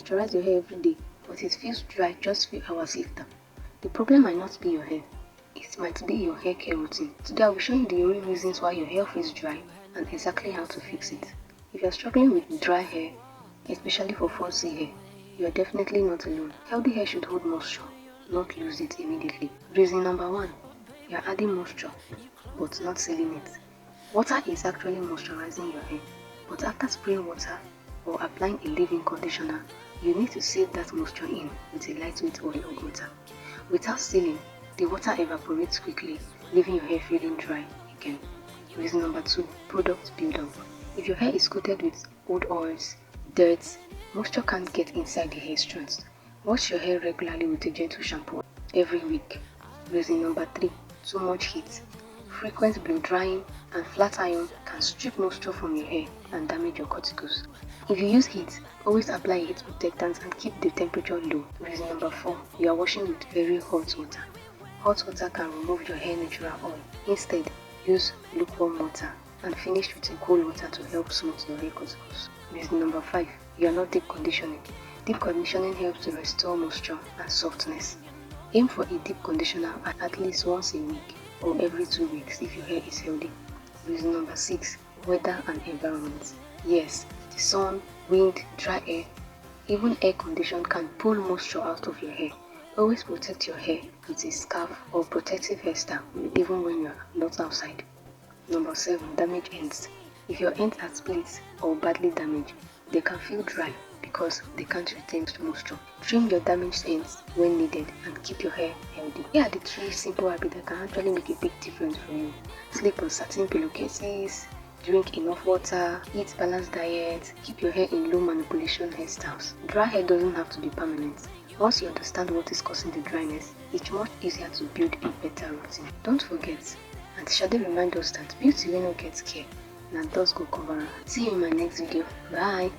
moisturize your hair every day, but it feels dry just few hours later. The problem might not be your hair. It might be your hair care routine. Today I will show you the real reasons why your hair feels dry and exactly how to fix it. If you are struggling with dry hair, especially for fuzzy hair, you are definitely not alone. Healthy hair should hold moisture, not lose it immediately. Reason number 1. You are adding moisture, but not sealing it. Water is actually moisturizing your hair, but after spraying water or applying a leave-in conditioner, you need to seal that moisture in with a lightweight oil or butter. Without sealing, the water evaporates quickly, leaving your hair feeling dry again. Reason number 2. Product buildup. If your hair is coated with old oils, dirt, moisture can't get inside the hair strands. Wash your hair regularly with a gentle shampoo every week. Reason number 3. Too much heat. Frequent blow drying and flat iron can strip moisture from your hair and damage your cuticles. If you use heat, always apply a heat protectant and keep the temperature low. Reason number 4. You are washing with very hot water. Hot water can remove your hair natural oil. Instead, use lukewarm water and finish with a cool water to help smooth your hair cuticles. Reason number 5. You are not deep conditioning. Deep conditioning helps to restore moisture and softness. Aim for a deep conditioner at least once a week or every 2 weeks if your hair is healthy. Reason number 6. Weather and environment. Yes, the sun, wind, dry air, even air condition can pull moisture out of your hair. Always protect your hair with a scarf or protective hairstyle even when you are not outside. Number 7. Damaged ends. If your ends are split or badly damaged, they can feel dry because they can't retain moisture. Trim your damaged ends when needed and keep your hair healthy. Here are the 3 simple habits that can actually make a big difference for you. Sleep on satin pillowcases, drink enough water, eat balanced diet, keep your hair in low manipulation hairstyles. Dry hair doesn't have to be permanent. Once you understand what is causing the dryness, it's much easier to build a better routine. Don't forget, Auntie Shade reminds us that beauty will not get care, and does go cover. See you in my next video. Bye.